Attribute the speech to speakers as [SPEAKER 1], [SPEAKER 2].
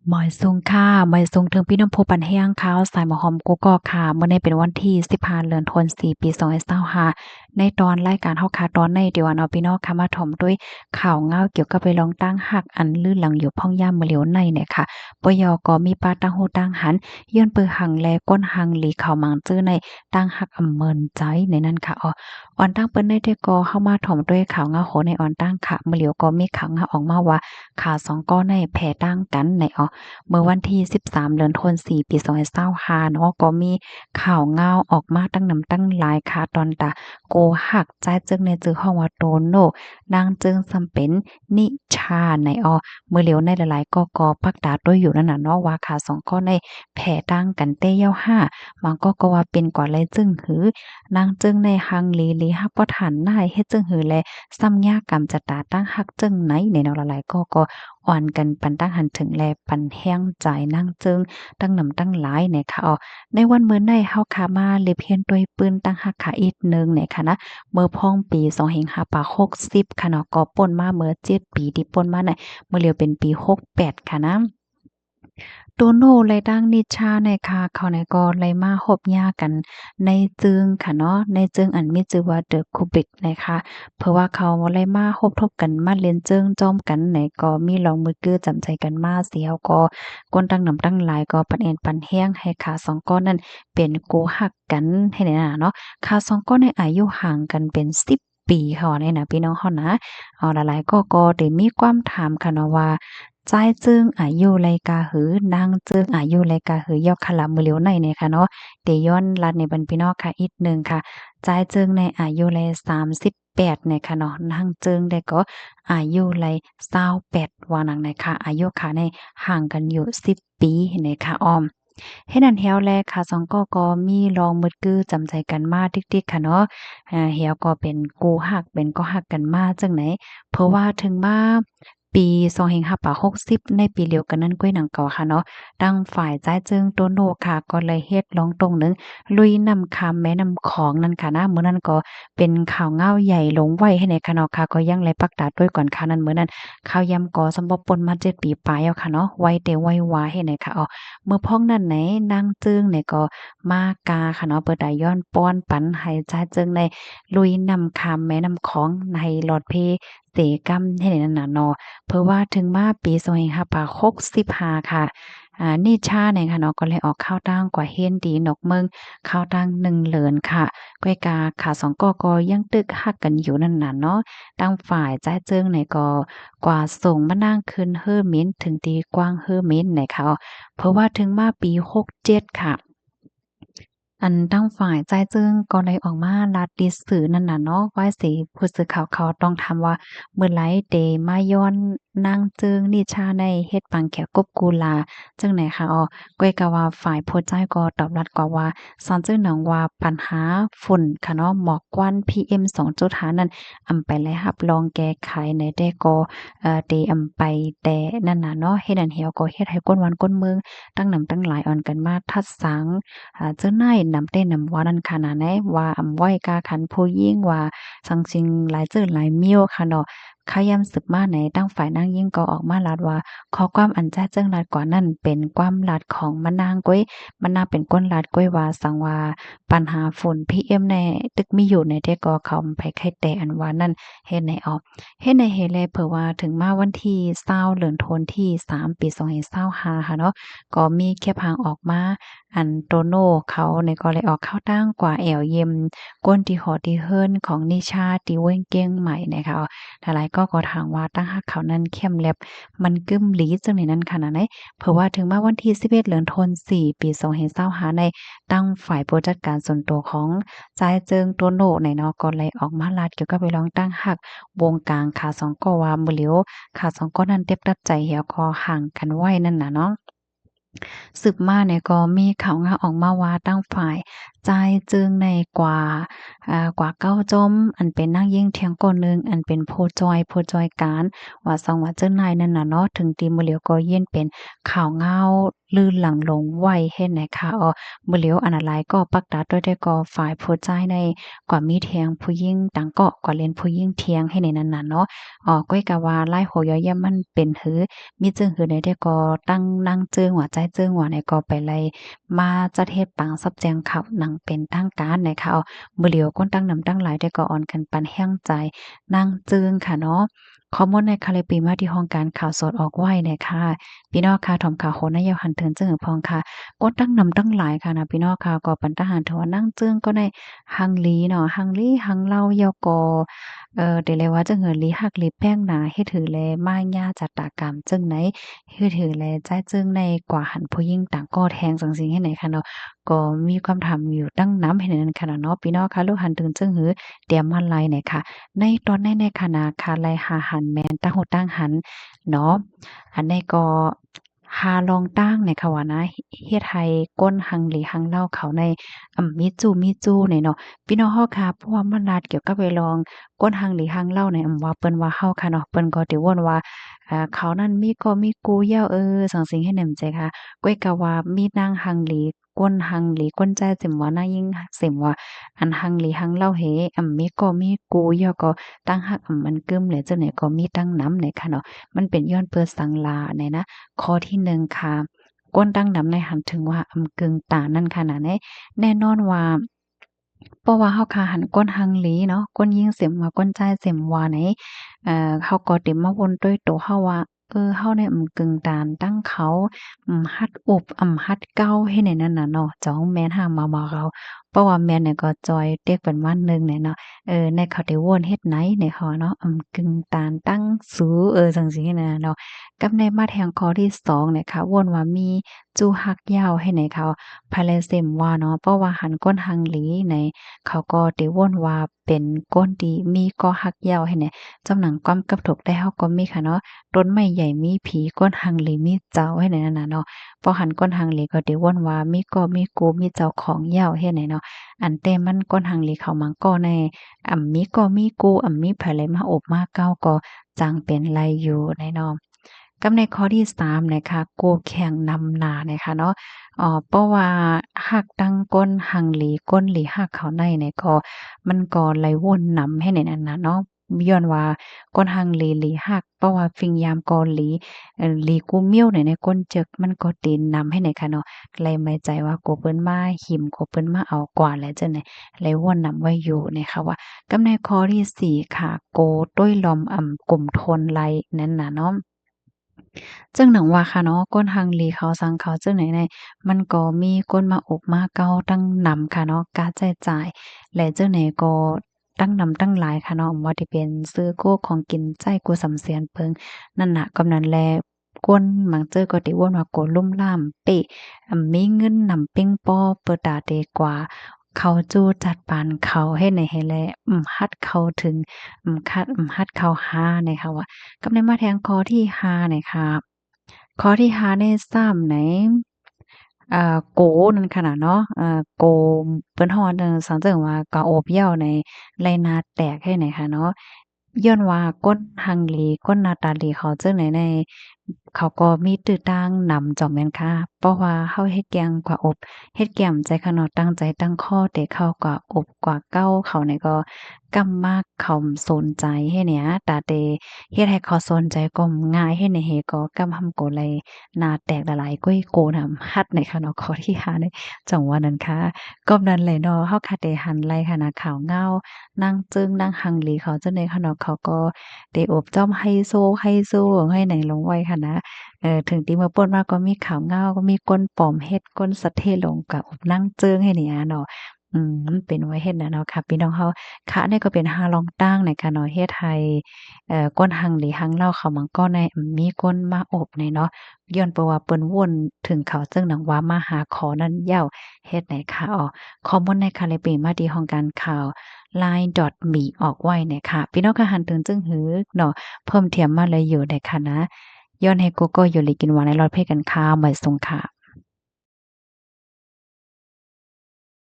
[SPEAKER 1] หมอยซุงค่ะหมอยซุงถึงพี่น้องผู้ปันแห้งขาวสายหมอหอมกุกอกค่ะมื้อนี้เป็นวันที่15เดือนธันวาคมปี2025ในตอนรายการเฮาค่ะตอนในเดี๋ยวเนาะพี่น้องค่ะมาถ่อมด้วยข่าวเงาเกี่ยวกับไปลองตั้งหักอันลื่นหลังอยู่พ่องย่ามมื้อเหลียวในเนี่ยค่ะปยก็มีปาตั้งฮู้ตั้งหันย้อนปือหังแลก้นหังหลีเข้ามังจื้อในตั้งหักอำเมินใจในนั้นค่ะออนตั้งเปิ้นได้แต่ก็เข้ามาถ่อมด้วยข่าวเงาโหในออนตั้งค่ะมื้อเหลียวก็มีข่าวเงาออกมาว่าข่าวสองก้อนในแผ่ตั้งกันในเมื่อวันที่13เดือนธันวาคมปี2025เนาะก็มีข่าวเงาออกมาตั้งนำตั้งหลายค่ะตอนตาโกหักใจจึงในจื้อห้องว่าโตโน่นางจึงซำเป็นนิชาในมื้อเหลียวในหลายๆก็ปักดาด้วยอยู่นั่นน่ะเนาะว่าค่ะสองก็ในแผ่ตั้งกันเต้เย้าห้ามันก็ว่าเป็นกว่าเลยจึงหือนางจึงในหังลีฮักบ่ทันนายเฮ็ดจึงหือแลซ้ำยากกรรมจะตาตั้งหักจึงไหนในเนาะหลายๆก็อ่อนกันปันตั้งหันถึงแลปันแห้งใจนั่งจึงตั้งนำตั้งหลายเนี่ยค่ะในวันมื้อในเฮาขามาเลบเฮียนด้วยปืนตั้งหักขาอีกหนึ่งเนี่ยค่ะนะเมื่อพ่องปี2560ค่ะเนาะก็ป่นมาเมื่อ7ปีที่ป่นมาเนี่ยเมื่อเลียวเป็นปี68ค่ะนะ โตโน่และดังนิชาในค่ะเขาในก็ไลมาฮบหญ้ากันในจึงค่ะเนาะในจึงอันมีชื่อว่า The Cubic นะคะเพราะว่าเขาไลมาฮบทบกันมาเรียนจึงจ้อมกันไหนก็มีลองมือกือจำใจกันมาเสียวก็ก้นตั้งนำตั้งหลายก็ปันเอ็นปันแห้งให้ขาสองก้อนนั้นเป็นกูฮักกันให้ได้น่ะเนาะขาสองก้อนในอายุห่างกันเป็น10ปีค่ะว่าเนี่ยนะพี่น้องเฮานะหลายๆก็ได้มีความถามค่ะเนาะว่า ใจายจึงอายุไรกาหือนางจึงอายุไรกาหือยอกขลามือเหลียวในเนี่ยค่ะเนาะเดย้อนลัดในบันพี่น้องค่ะอีกหนึ่งค่ะใจายจึงในอายุไร38เนี่ยค่ะเนาะนางจึงได้ก็อายุไร28ว่านังในค่ะอายุค่ะในห่างกันอยู่10ปีในค่ะเฮ็ดหั้นแฮ้วแลค่ะสองก็มีลองมึดกือจำใจกันมาติกๆค่ะเนาะแฮ้วก็เป็นกูฮักเป็นก็ฮักกันมาจังไหนเพราะว่าถึงมาปี2560ในปีเดียวกันนั้นก้วยหนังเก่าค่ะเนาะทางฝ่ายจ้ายจึงโตโน่ค่ะก็เลยเฮ็ดลองตรงหนึ่งลุยน้ำคำแม่น้ำของนั่นค่ะนะมื้อนั้นก็เป็นข่าวเงาใหญ่ลงไว้ให้ในค่ะเนาะค่ะก็ยังเลยปักดาดด้วยก่อนค่ะนั้นมื้อนั้นข่าวยำก็สำบ่ปนมา7ปีปลายแล้วค่ะเนาะไว้แต่ไว้วาให้ในค่ะเมื่อพ้องนั้นไหนนางจึงเนี่ยก็มากาค่ะเนาะเปิดได้ย้อนป้อนปันให้จ้าจึงในลุยน้ำคำแม่น้ำของในหลอดเพเสกรรมให้ในนั้นน่ะเนาะเพราะว่าถึงมาปี2565ค่ะนิชาเนี่ยค่ะเนาะก็เลยออกข้าวตั้งกว่าเฮียนดีนกเมืองข้าวตั้ง1เหรินค่ะก้อยกาขาสองก็ยังตึกฮักกันอยู่นั่นน่ะเนาะตั้งฝ่ายจ้าเจิงเนี่ยก็กว่าส่งมานั่งขึ้นเฮ้อเม้นถึงตีกว้างเฮ้อเม้นนะคะเพราะว่าถึงมาปี67ค่ะ อันทางฝ่ายจ่ายจึงก็เลยออกมารัดดิสสื่อนั่นน่ะเนาะว่าสิผู้สื่อข่าวเขาต้องถามว่าเมื่อไรเดมาย้อนนางจึงนิชาในเฮ็ดปังแขกบกูลาจังไหนคะก้อยก็ว่าฝ่ายโพสต์ใจายก็ตอบรับกว่าว่าสอนจึงหนังว่าปัญหาฝุ่นค่ะเนาะหมอกควัน PM 2.5นั้นอำไปและรับรองแก้ไขในแต่ก็เดอำไปแต่นั่นน่ะเนาะเฮ็ดอันเหี่ยวก็เฮ็ดให้ก้นวันก้นเมืองตั้งนำตั้งหลายอ่อนกันมาทัดสัง เจ้านายนำเต้นนำว่านั่นขนาดไหนว่าอำไว้กาขันผู้ยิ่งว่าสังสิงหลายเจื้อหลายเมี้ยวค่ะเนาะขย้ำสืบมาไหนตั้งฝ่ายนางยิ่งก็ออกมาลาดว่าขอความอันแจ้เจิงลาดกว่านั้นเป็นความลาดของมะนางก้อยมะนางเป็นก้นลาดก้อยว่าสังว่าปัญหาฝุ่น PM ในตึกมีอยู่ในแต่ก็เขาไปไข้แต่อันว่านั่นเฮ็ดในเฮ็ดในเฮดแลเผอว่าถึงมาวันที่20เดือนธันวาคมที่3ปี2025ค่ะเนาะก็มีแค่พางออกมา อันโตโน่เขาเนี่ยก็เลยออกข้าวตั้งกว่าแอวเย็มก้นที่หอที่เฮิรนของนิชาที่เว้งเก้งใหม่นะคะหลายๆก็ถามว่าตั้งฮักเขานั้นเข้มแลบมันกึ้มหลีจังในนั้นขนาดไหนเพราะว่าถึงมาวันที่11เดือนธันวาคมปี2025ในตั้งฝ่ายผู้จัดการส่วนตัวของจายเจิงโตโน่เนี่ยเนาะก็เลยออกมาลาดเกี่ยวกับไปร้องตั้งฮักวงกลางขาสองก็ว่าบ่เหลียวขาสองก็นั้นเต็บตัดใจเหี่ยวคอห่างกันไว้นั่นน่ะเนาะ สืบมาเนี่ยก็มีข่าวงาออกมาว่าตั้งฝ่าย ใจายจึงในกว่าเก้าจมอันเป็นนางยิ่งเทียงก้นหนึ่งอันเป็นผู้จอยการว่าซองว่าเจ้านายนั่นน่ะเนาะถึงตีมื้อเหลียวก็เย็นเป็นข่าวเงาลื่นหลังลงไว้เฮ็ดไหนคะมื้อเหลียวอันอะไรก็ปักตาด้วยได้ก็ฝ่ายผู้ใจายในกว่ามีเทียงผู้หญิงต่างเกาะกว่าเล่นผู้หญิงเทียงให้ในนั้นน่ะเนาะก้อยกะว่าลายโหยอย่ำมันเป็นหือมีจึงหือใดได้ก็ตั้งนางเจิงว่าใจเจิงว่าไหนก็ไปไล่มาจัดเฮ็ดปังซับแจงข่าวหนังเป็นทางการนะคะมื้อเหลียวคนตั้งนำตั้งหลายได้ก็อ่อนกันปันแห้งใจนางเจิงค่ะเนาะข้อมูลในคาเลปีมาที่ห้องการข่าวสดออกไว้เนี่ยค่ะพี่น้องค่ะถมข่าวโหนนายหันเทินเจิงพองค่ะก็ตั้งนำตั้งหลายค่ะนะพี่น้องค่ะก็ปันทหารถือว่านั่งเจิงก็ในฮังลีเนาะฮังลีฮังเล่ายอกอเดี๋ยวเลยว่าจังเหินลีฮักลีแป้งหนาเฮ็ดถือแลมาญ่าจัตตากรรมจึงไหนเฮ็ดถือแลใจจึงในกว่าหันผู้หญิงต่างก็แทงจังซี่ให้ไหนค่ะเนาะก็มีความถามอยู่ตั้งน้ำให้นั้นค่ะเนาะพี่น้องค่ะลูกหันถึงจึงหือเตรียมมาไลเนี่ยค่ะในตอนในคณะค่ะไลหาหันแม่นตั้งหูตั้งหันเนาะอันนี้ก็หาลองตั้งเนี่ยค่ะว่านะเฮ็ดให้ก้นหังหลีหังเล่าเขาในมีจูเนี่ยเนาะพี่น้องเฮาค่ะเพราะว่ามันลาดเกี่ยวกับไปลองก้นหังหลีหังเล่าเนี่ยว่าเปิ้นว่าเฮาค่ะเนาะเปิ้นก็ติวนว่าเขานั้นมีก็มีกูเย้าสังสิงให้แหนมใจค่ะก้อยกะว่ามีนางหังหลีก้นหังหลีก้นใจเสิมว่านายิ่งเสิมว่าอันหังหลีหังเล่าเหมีก็มีกูเย้าก็ตั้งฮักมันกึมเลยเจ้าเนี่ยก็มีตั้งนำเนี่ยค่ะเนาะมันเป็นย้อนเปิดสังลาเนี่ยนะข้อที่1ค่ะก้นตั้งนำในหันถึงว่ากึ่งตานั่นขนาดนี้แน่นอนว่าเพราะว่าเฮาคาหันก้นหังหลีเนาะก้นยิงเสียมว่าก้นจ่ายเสียมว่าไหนเฮาก็ติมาวนด้วยตัวเฮาว่าเฮาเนี่ยกึ่งตานตั้งเขาฮัดอุบฮัดเก้าให้ในนั้นน่ะเนาะจ้องแม่นหามาเราเพราะว่าแม่นเนี่ยก็จอยเต็กเป็นวันหนึ่งเนี่ยเนาะในเขาได้วนเฮ็ดไหนในเขาเนาะกึ่งตานตั้งสูจังซี้น่ะเนาะกับในมาแทงข้อที่2เนี่ยค่ะวนว่ามีจูฮักยาวให้ไหนเขาภายไลเซมว่าเนาะเพราะว่าหันก้นหังหลีใน เขาก็ได้วนว่าเป็นก้นดีมีก็ฮักยาวให้เนี่ยจำหนังก้อมกับถกได้เฮาก็มีค่ะเนาะต้นไม้ใหญ่มีผีก้นหังหลีมีเจ้าให้ไหนนั่นน่ะเนาะพอหันก้นหังหลีก็ได้วนว่ามีก็มีกูมีเจ้าของยาวให้ไหนเนาะอันแต่มันก้นหังหลีเขามังก็ในมีก็มีกูมีไผเลยมาอบมาเก้าก็จังเป็นไรอยู่ในเนาะกับในข้อที่3นะคะกูแข่งนำหน้านะคะเนาะ เพราะว่าหักตั้งก้นหังหลีก้นหลีหักเขาในเนี่ยก็มันก็ไหลวนนำให้ในนั้นน่ะเนาะย้อนว่าก้นหังหลีหลีหักเพราะว่าฟิงยามกอหลีหลีกูเมี้ยวในก้นเจึกมันก็ตีนนำให้ในค่ะเนาะเลยไม่ใจว่าโกเปิ้นมาหิมโกเปิ้นมาเอากว่าแล้วจังได๋ไหลวนนำไว้อยู่นะคะว่ากับในข้อที่4ค่ะโกต้วยลอมกลุ่มทนไหลนั่นน่ะเนาะ จึงหนังว่าค่ะเนาะก้นฮังเลเขาสังเขาจึงไหนในมันก็มีก้นมาอกมาเก้าตั้งนำค่ะเนาะการใช้จ่ายและจึงไหนก็ตั้งนำตั้งหลายค่ะเนาะว่าที่เป็นซื้อกู้ของกินใจกู้สำเสียนเพิงนั่นน่ะกำนันแลก้นหมังเจอก็ติว่นว่าโกลุ่มล่ามเป๊ะมีเงินนำปิ้งป้อเปิดตาเดกว่าเขาจู้จัดปานเขาให้ในให้แลฮัดเข้าถึงฮัดเข้าหานะคะว่า กับในมาแทงข้อที่5เนี่ยค่ะข้อที่5ใน3ไหนโกนั่นขนาดเนาะโกเปิ้นฮ้อนสังเจิงว่ากะโอบเหย้าในไรนาแตกให้ไหนค่ะเนาะย้อนว่าก้นฮังเลก้นนาตาลีเขาเจิงไหนในเขาก็มีตื้อตั้งนำจ่อมแม่นค่ะเพราะว่าเฮาเฮ็ดแกงกว่าอบเฮ็ดแก้มใจขะเนาะตั้งใจตั้งข้อแต่เขาก็อบกว่าเก้าเขาเนี่ยก็กำมากเขาสนใจให้เนี่ยตาเต เฮ็ดให้เขาสนใจก็ง่ายเฮ็ดให้เฮก็กำหำโกเลยหน้าแตกละลายก้อยโกนำฮัดในค่ะเนาะข้อที่5ในจังหวะนั้นค่ะก็นั้นแหละเนาะเฮาค่ะได้หันไล่ค่ะนะข่าวเงานางจึ้งนางหังหลีเขาจังได๋ค่ะเนาะเขาก็ได้โอบจ้อมไฮโซให้ไหนลงไว้ค่ะนะถึงที่เมื่อป่นมาก็มีข่าวเงาก็มีก้นปลอมเฮ็ดก้นสะเทลงก็อบนางจึ้งให้เนี่ยเนาะมันเป็นไว้เฮ็ดน่ะเนาะค่ะพี่น้องเฮาค่ะนี่ก็เป็นฮาลองตั้งในค่ะเนาะเฮ็ดให้ ก้นหังหรือหังเล่าเขามันก็ในมีก้นมาอบในเนาะย้อนเพราะว่าเปิ้นวนถึงเขาซึ่งหนังว่ามาหาขอนั้นยาวเฮ็ดไหนคะข้อมูลในค่ะเลยเป็นมาที่ห้องการข่าว line.me ออกไว้เนี่ยค่ะพี่น้องค่ะหันถึงจึงหือเนาะเพิ่มเทียมมาเลยอยู่ในค่ะนะย้อนให้กูก็อยู่ลีกินหวานในรอดเพศกันค่ะหมายทรงค่ะ